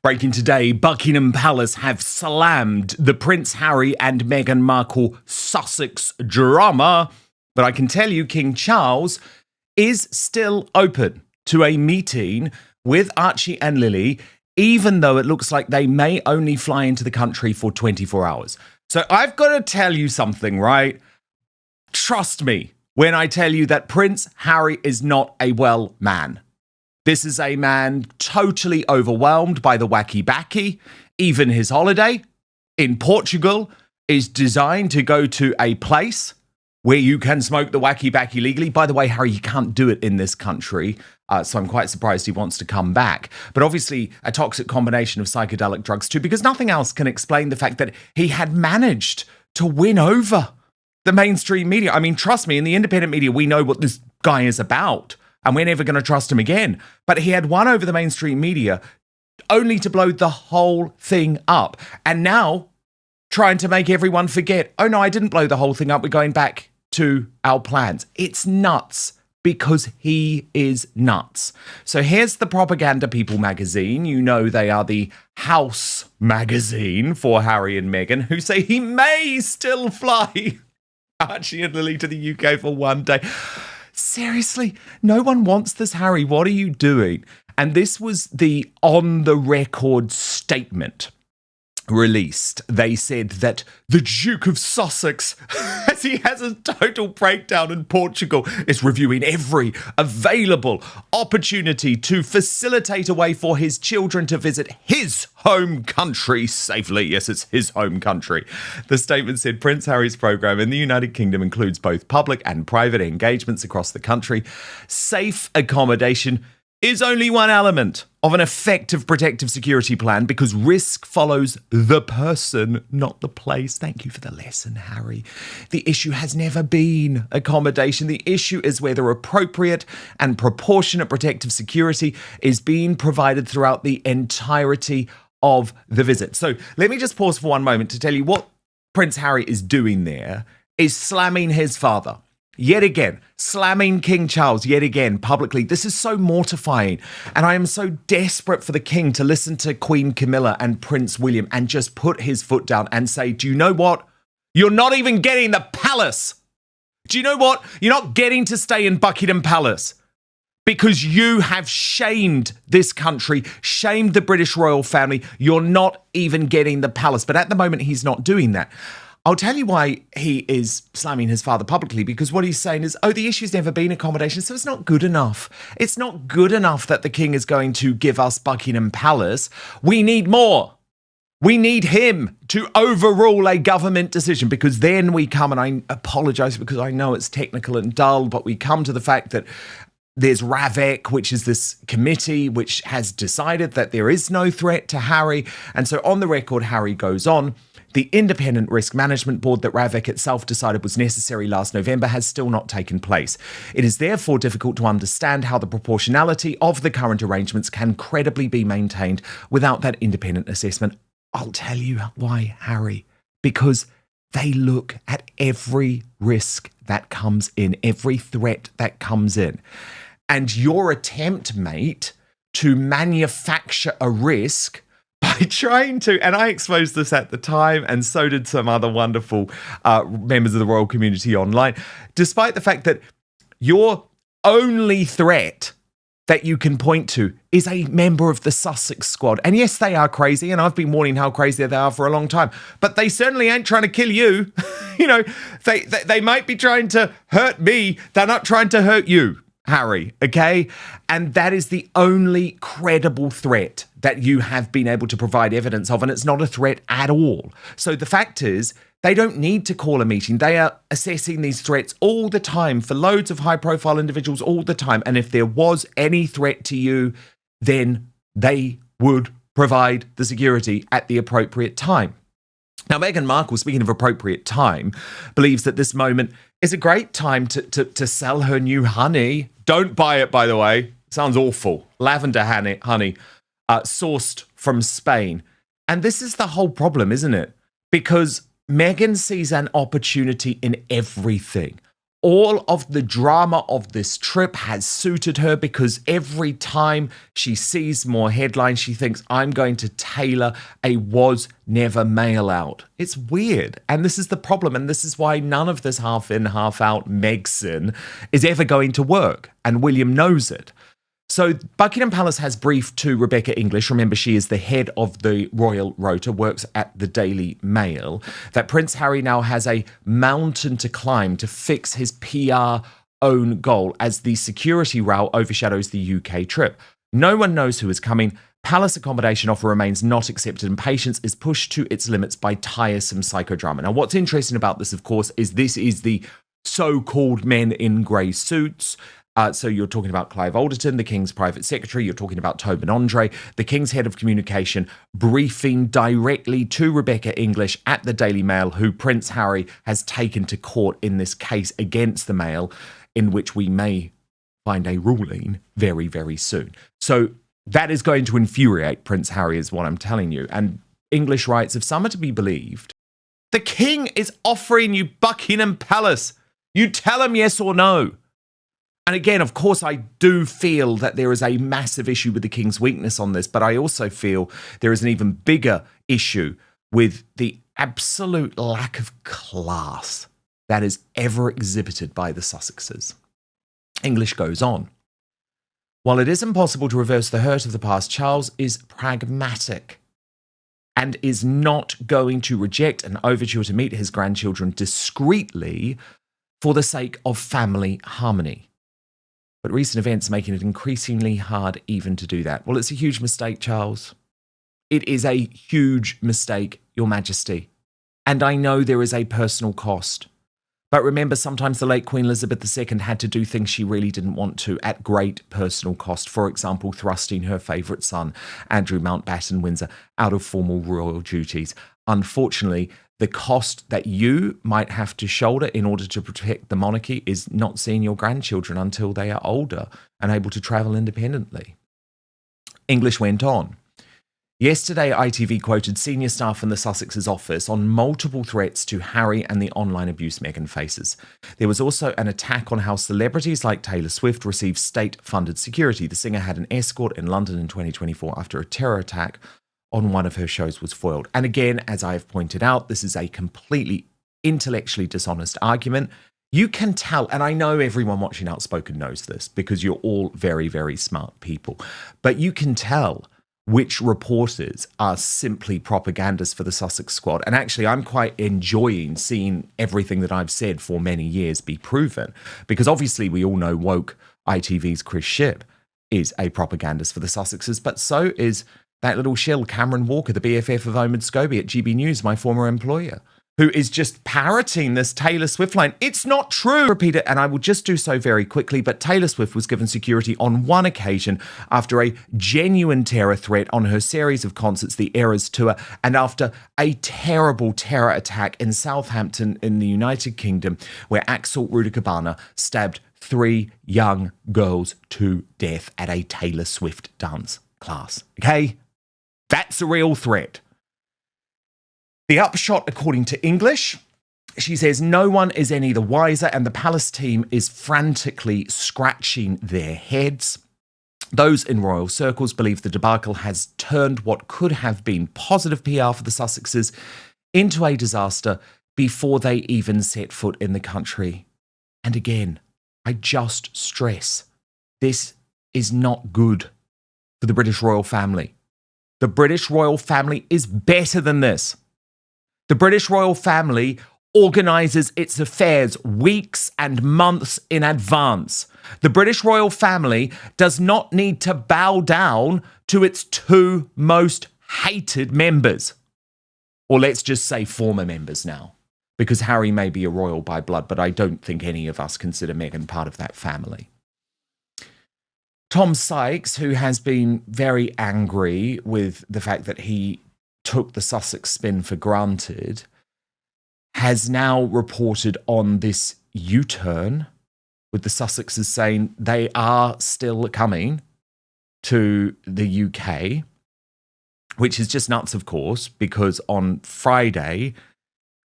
Breaking today, Buckingham Palace have slammed the Prince Harry and Meghan Markle Sussex drama. But I can tell you King Charles is still open to a meeting with Archie and Lily, even though it looks like they may only fly into the country for 24 hours. So I've got to tell you something, right? Trust me when I tell you that Prince Harry is not a well man. This is a man totally overwhelmed by the wacky baccy. Even his holiday in Portugal is designed to go to a place where you can smoke the wacky baccy legally. By the way, Harry, you can't do it in this country, so I'm quite surprised he wants to come back. But obviously a toxic combination of psychedelic drugs too, because nothing else can explain the fact that he had managed to win over the mainstream media. I mean, trust me, in the independent media, we know what this guy is about. And we're never going to trust him again. But he had won over the mainstream media only to blow the whole thing up. And now trying to make everyone forget, oh no, I didn't blow the whole thing up. We're going back to our plans. It's nuts because he is nuts. So here's the Propaganda People magazine. You know they are the house magazine for Harry and Meghan, who say he may still fly Archie and Lily to the UK for one day. Seriously, no one wants this, Harry. What are you doing? And this was the on-the-record statement released. They said that the Duke of Sussex, as he has a total breakdown in Portugal, is reviewing every available opportunity to facilitate a way for his children to visit his home country safely. Yes, it's his home country. The statement said Prince Harry's program in the United Kingdom includes both public and private engagements across the country. Safe accommodation is only one element of an effective protective security plan because risk follows the person, not the place. Thank you for the lesson, Harry. The issue has never been accommodation. The issue is whether appropriate and proportionate protective security is being provided throughout the entirety of the visit. So let me just pause for one moment to tell you what Prince Harry is doing there is slamming his father. Yet again, slamming King Charles yet again publicly. This is so mortifying. And I am so desperate for the king to listen to Queen Camilla and Prince William and just put his foot down and say, do you know what? You're not even getting the palace. Do you know what? You're not getting to stay in Buckingham Palace because you have shamed this country, shamed the British royal family. You're not even getting the palace. But at the moment, he's not doing that. I'll tell you why he is slamming his father publicly, because what he's saying is, oh, the issue's never been accommodation, so it's not good enough. It's not good enough that the king is going to give us Buckingham Palace. We need more. We need him to overrule a government decision, because then we come, and I apologise because I know it's technical and dull, but we come to the fact that there's RAVEC, which is this committee which has decided that there is no threat to Harry. And so on the record, Harry goes on, the independent risk management board that RAVEC itself decided was necessary last November has still not taken place. It is therefore difficult to understand how the proportionality of the current arrangements can credibly be maintained without that independent assessment. I'll tell you why, Harry, because they look at every risk that comes in, every threat that comes in. And your attempt, mate, to manufacture a risk by trying to, and I exposed this at the time, and so did some other wonderful members of the royal community online, despite the fact that your only threat that you can point to is a member of the Sussex squad. And yes, they are crazy, and I've been warning how crazy they are for a long time, but they certainly ain't trying to kill you. You know, they might be trying to hurt me. They're not trying to hurt you, Harry, okay? And that is the only credible threat that you have been able to provide evidence of, and it's not a threat at all. So the fact is, they don't need to call a meeting. They are assessing these threats all the time for loads of high-profile individuals all the time. And if there was any threat to you, then they would provide the security at the appropriate time. Now, Meghan Markle, speaking of appropriate time, believes that this moment is a great time to sell her new honey. Don't buy it, by the way. Sounds awful. Lavender honey, sourced from Spain. And this is the whole problem, isn't it? Because Meghan sees an opportunity in everything. all of the drama of this trip has suited her because every time she sees more headlines, she thinks, I'm going to tailor a was never mail out. It's weird. And this is the problem. And this is why none of this half in, half out Megxit is ever going to work. And William knows it. So Buckingham Palace has briefed to Rebecca English, remember she is the head of the Royal Rota, works at the Daily Mail, that Prince Harry now has a mountain to climb to fix his PR own goal as the security row overshadows the UK trip. No one knows who is coming. Palace accommodation offer remains not accepted and patience is pushed to its limits by tiresome psychodrama. Now, what's interesting about this, of course, is this is the so-called men in grey suits. So you're talking about Clive Alderton, the King's private secretary. You're talking about Tobin Andre, the King's head of communication, briefing directly to Rebecca English at the Daily Mail, who Prince Harry has taken to court in this case against the Mail, in which we may find a ruling very, very soon. So that is going to infuriate Prince Harry, is what I'm telling you. And English writes, if some are to be believed, the King is offering you Buckingham Palace. You tell him yes or no. And again, of course, I do feel that there is a massive issue with the King's weakness on this, but I also feel there is an even bigger issue with the absolute lack of class that is ever exhibited by the Sussexes. English goes on. While it is impossible to reverse the hurt of the past, Charles is pragmatic and is not going to reject an overture to meet his grandchildren discreetly for the sake of family harmony. But recent events making it increasingly hard even to do that. Well, it's a huge mistake, Charles. It is a huge mistake, Your Majesty. And I know there is a personal cost. But remember, sometimes the late Queen Elizabeth II had to do things she really didn't want to at great personal cost. For example, thrusting her favourite son, Andrew Mountbatten Windsor, out of formal royal duties. Unfortunately, the cost that you might have to shoulder in order to protect the monarchy is not seeing your grandchildren until they are older and able to travel independently. English went on. Yesterday, ITV quoted senior staff in the Sussexes office on multiple threats to Harry and the online abuse Meghan faces. There was also an attack on how celebrities like Taylor Swift receive state-funded security. The singer had an escort in London in 2024 after a terror attack on one of her shows was foiled. And again, as I have pointed out, this is a completely intellectually dishonest argument. You can tell, and I know everyone watching Outspoken knows this because you're all very, very smart people, but you can tell which reporters are simply propagandists for the Sussex squad. And actually, I'm quite enjoying seeing everything that I've said for many years be proven, because obviously we all know woke ITV's Chris Shipp is a propagandist for the Sussexes, but so is that little shill, Cameron Walker, the BFF of Omid Scobie at GB News, my former employer, who is just parroting this Taylor Swift line. It's not true. Repeat it, and I will just do so very quickly, but Taylor Swift was given security on one occasion after a genuine terror threat on her series of concerts, the Eras Tour, and after a terrible terror attack in Southampton in the United Kingdom, where Axel Rudakabana stabbed 3 young girls to death at a Taylor Swift dance class. Okay? That's a real threat. The upshot, according to English, she says no one is any the wiser and the Palace team is frantically scratching their heads. Those in royal circles believe the debacle has turned what could have been positive PR for the Sussexes into a disaster before they even set foot in the country. And again, I just stress, this is not good for the British royal family. The British royal family is better than this. The British royal family organises its affairs weeks and months in advance. The British royal family does not need to bow down to its 2 most hated members. Or let's just say former members now, because Harry may be a royal by blood, but I don't think any of us consider Meghan part of that family. Tom Sykes, who has been very angry with the fact that he took the Sussex spin for granted, has now reported on this U-turn with the Sussexes saying they are still coming to the UK, which is just nuts, of course, because on Friday,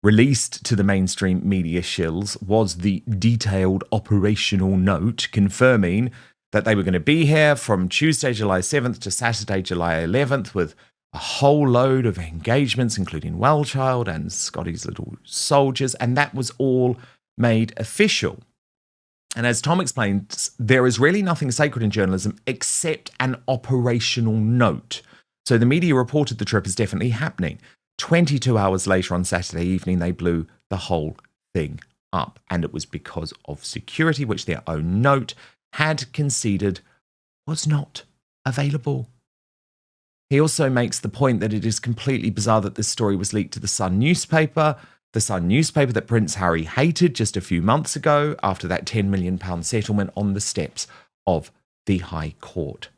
Released to the mainstream media shills was the detailed operational note confirming that they were going to be here from Tuesday, July 7th to Saturday, July 11th, with a whole load of engagements, including Wellchild and Scotty's Little Soldiers, and that was all made official. And as Tom explained, there is really nothing sacred in journalism except an operational note. So the media reported the trip is definitely happening. 22 hours later on Saturday evening, they blew the whole thing up. And it was because of security, which their own note had conceded was not available. He also makes the point that it is completely bizarre that this story was leaked to the Sun newspaper that Prince Harry hated just a few months ago after that £10 million settlement on the steps of the High Court.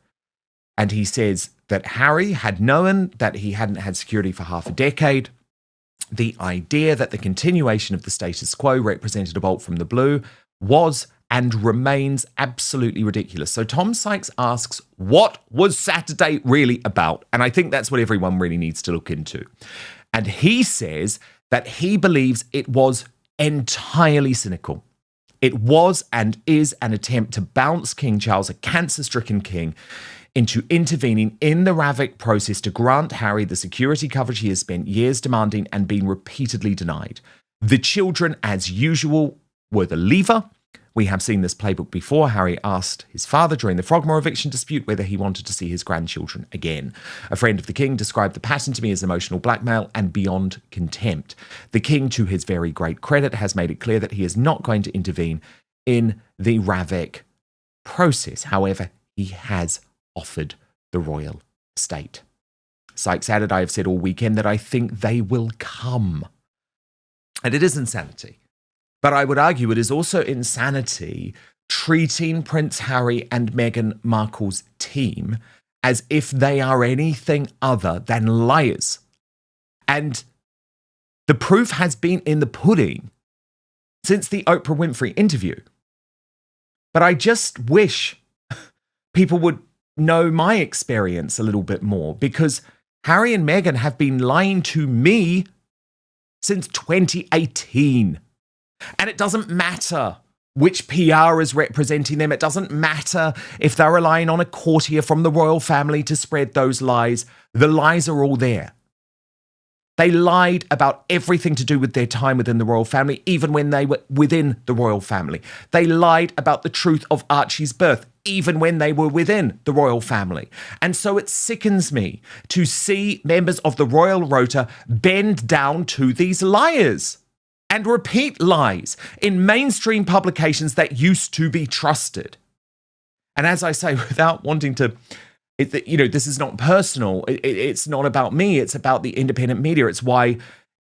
And he says that Harry had known that he hadn't had security for half a decade. The idea that the continuation of the status quo represented a bolt from the blue was and remains absolutely ridiculous. So Tom Sykes asks, what was Saturday really about? And I think that's what everyone really needs to look into. And he says that he believes it was entirely cynical. It was and is an attempt to bounce King Charles, a cancer-stricken king, into intervening in the RAVIC process to grant Harry the security coverage he has spent years demanding and been repeatedly denied. The children, as usual, were the lever. We have seen this playbook before. Harry asked his father during the Frogmore eviction dispute whether he wanted to see his grandchildren again. A friend of the king described the pattern to me as emotional blackmail and beyond contempt. The king, to his very great credit, has made it clear that he is not going to intervene in the RAVIC process. However, he has offered the royal estate. Sykes added, I have said all weekend that I think they will come. And it is insanity. But I would argue it is also insanity treating Prince Harry and Meghan Markle's team as if they are anything other than liars. And the proof has been in the pudding since the Oprah Winfrey interview. But I just wish people would know my experience a little bit more, because Harry and Meghan have been lying to me since 2018. And it doesn't matter which PR is representing them. It doesn't matter if they're relying on a courtier from the royal family to spread those lies. The lies are all there. They lied about everything to do with their time within the royal family, even when they were within the royal family. They lied about the truth of Archie's birth, even when they were within the royal family. And so it sickens me to see members of the royal rota bend down to these liars and repeat lies in mainstream publications that used to be trusted. And as I say, without wanting to, this is not personal. It's not about me. It's about the independent media. It's why,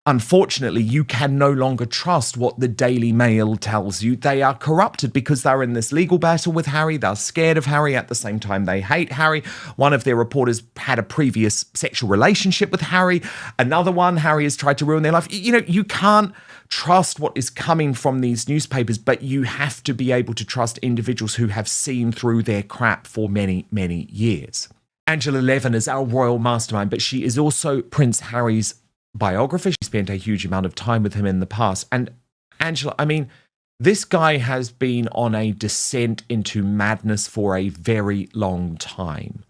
unfortunately, you can no longer trust what the Daily Mail tells you. They are corrupted because they're in this legal battle with Harry. They're scared of Harry. At the same time, they hate Harry. One of their reporters had a previous sexual relationship with Harry. Another one, Harry has tried to ruin their life. You can't trust what is coming from these newspapers, but you have to be able to trust individuals who have seen through their crap for many, many years. Angela Levin is our royal mastermind, but she is also Prince Harry's biographer. She spent a huge amount of time with him in the past. And Angela, this guy has been on a descent into madness for a very long time.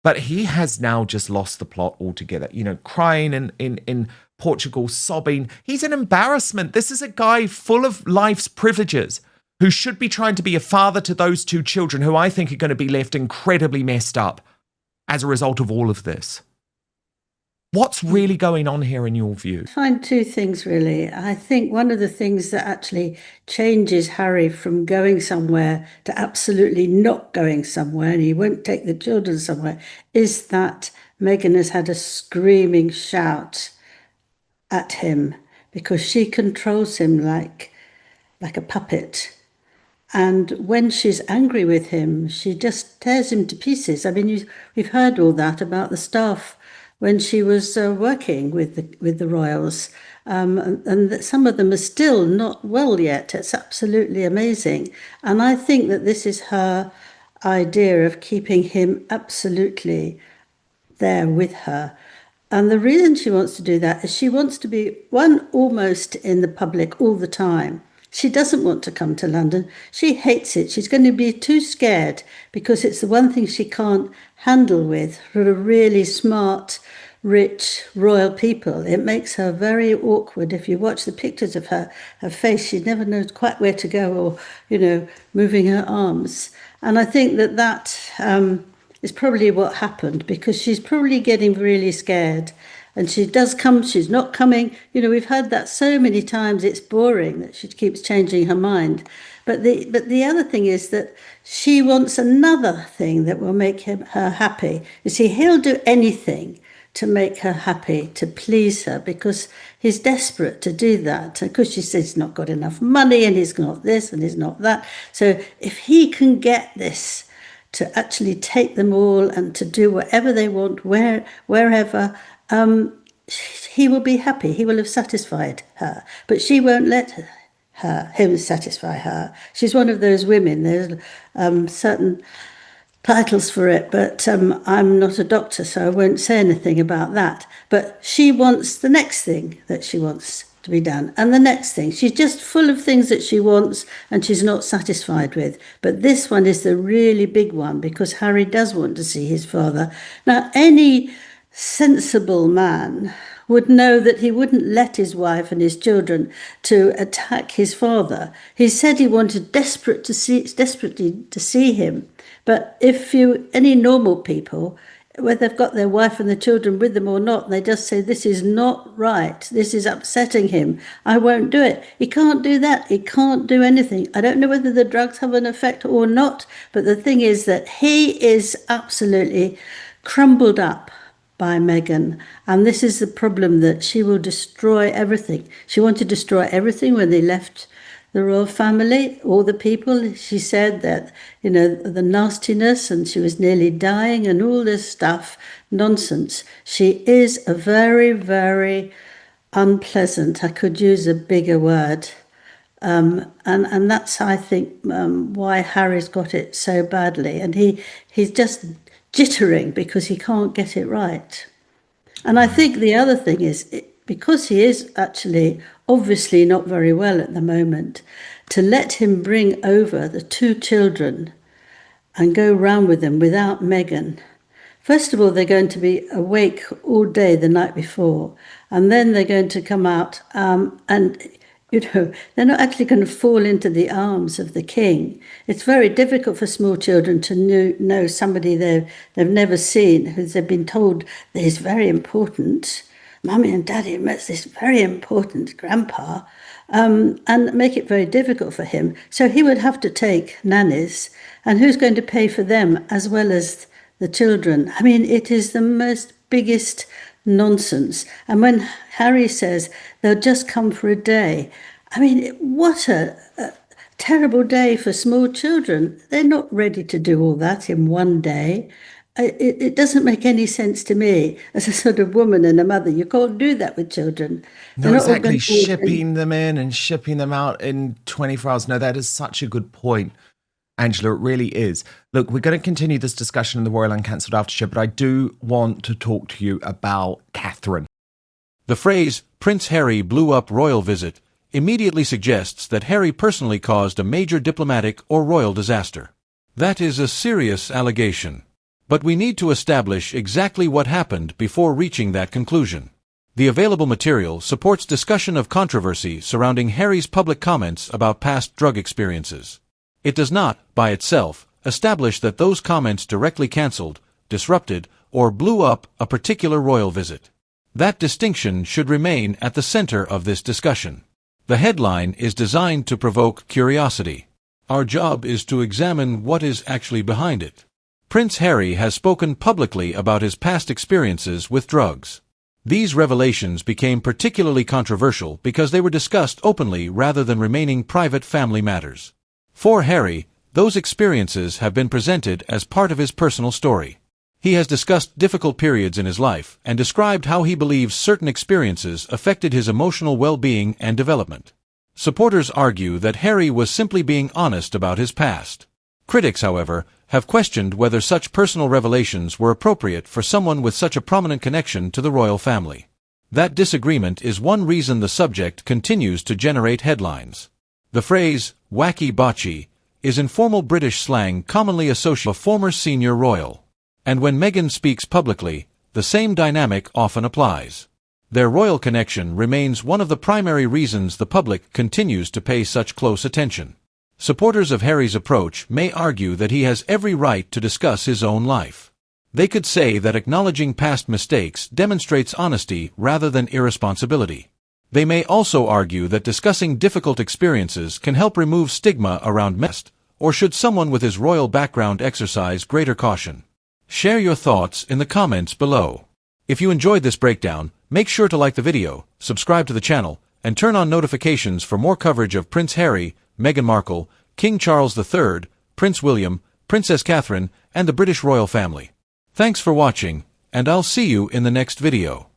But he has now just lost the plot altogether. Crying in Portugal, sobbing. He's an embarrassment. This is a guy full of life's privileges who should be trying to be a father to those two children who I think are going to be left incredibly messed up as a result of all of this. What's really going on here in your view? I find two things, really. I think one of the things that actually changes Harry from going somewhere to absolutely not going somewhere, and he won't take the children somewhere, is that Meghan has had a screaming shout at him because she controls him like a puppet. And when she's angry with him, she just tears him to pieces. We've heard all that about the staff when she was working with the royals, and that some of them are still not well yet. It's absolutely amazing. And I think that this is her idea of keeping him absolutely there with her. And the reason she wants to do that is she wants to be, one, almost in the public all the time. She doesn't want to come to London. She hates it. She's going to be too scared because it's the one thing she can't handle with sort of really smart, rich, royal people. It makes her very awkward. If you watch the pictures of her face, she never knows quite where to go or, moving her arms. And I think that is probably what happened because she's probably getting really scared. And she does come, she's not coming. We've heard that so many times, it's boring that she keeps changing her mind. But the other thing is that she wants another thing that will make her happy. You see, he'll do anything to make her happy, to please her, because he's desperate to do that. Because she says he's not got enough money and he's not this and he's not that. So if he can get this to actually take them all and to do whatever they want, wherever, he will be happy. He will have satisfied her. But she won't let him satisfy her. She's one of those women. There's certain titles for it, but I'm not a doctor, so I won't say anything about that. But she wants the next thing that she wants to be done, and the next thing. She's just full of things that she wants and she's not satisfied with. But this one is the really big one because Harry does want to see his father. Now, any sensible man would know that he wouldn't let his wife and his children to attack his father. He said he wanted desperately to see him. But if any normal people, whether they've got their wife and the children with them or not, they just say, this is not right, this is upsetting him, I won't do it. He can't do that. He can't do anything. I don't know whether the drugs have an effect or not, but the thing is that he is absolutely crumbled up by Meghan. And this is the problem, that she will destroy everything. She wanted to destroy everything when they left the royal family, all the people. She said that, the nastiness, and she was nearly dying and all this stuff, nonsense. She is a very, very unpleasant, I could use a bigger word. And that's, I think, why Harry's got it so badly. And he's just jittering because he can't get it right. And I think the other thing is, because he is actually obviously not very well at the moment, to let him bring over the two children and go round with them without Meghan. First of all, they're going to be awake all day the night before, and then they're going to come out and they're not actually going to fall into the arms of the king. It's very difficult for small children to know somebody they've never seen, who they've been told that is very important. Mummy and Daddy met this very important grandpa, and make it very difficult for him. So he would have to take nannies, and who's going to pay for them as well as the children? I mean, it is the most biggest nonsense. And when Harry says they'll just come for a day, I mean, what a terrible day for small children. They're not ready to do all that in one day. It doesn't make any sense to me as a sort of woman and a mother. You can't do that with children. No, exactly. Shipping them in and shipping them out in 24 hours. No, that is such a good point, Angela. It really is. Look, we're going to continue this discussion in the Royal Uncancelled After Show, but I do want to talk to you about Catherine. The phrase, Prince Harry blew up royal visit, immediately suggests that Harry personally caused a major diplomatic or royal disaster. That is a serious allegation. But we need to establish exactly what happened before reaching that conclusion. The available material supports discussion of controversy surrounding Harry's public comments about past drug experiences. It does not, by itself, establish that those comments directly cancelled, disrupted, or blew up a particular royal visit. That distinction should remain at the center of this discussion. The headline is designed to provoke curiosity. Our job is to examine what is actually behind it. Prince Harry has spoken publicly about his past experiences with drugs. These revelations became particularly controversial because they were discussed openly rather than remaining private family matters. For Harry, those experiences have been presented as part of his personal story. He has discussed difficult periods in his life and described how he believes certain experiences affected his emotional well-being and development. Supporters argue that Harry was simply being honest about his past. Critics, however, have questioned whether such personal revelations were appropriate for someone with such a prominent connection to the royal family. That disagreement is one reason the subject continues to generate headlines. The phrase, wacky baccy, is informal British slang commonly associated with a former senior royal. And when Meghan speaks publicly, the same dynamic often applies. Their royal connection remains one of the primary reasons the public continues to pay such close attention. Supporters of Harry's approach may argue that he has every right to discuss his own life. They could say that acknowledging past mistakes demonstrates honesty rather than irresponsibility. They may also argue that discussing difficult experiences can help remove stigma around Meghan, or should someone with his royal background exercise greater caution? Share your thoughts in the comments below. If you enjoyed this breakdown, make sure to like the video, subscribe to the channel, and turn on notifications for more coverage of Prince Harry, Meghan Markle, King Charles III, Prince William, Princess Catherine, and the British royal family. Thanks for watching, and I'll see you in the next video.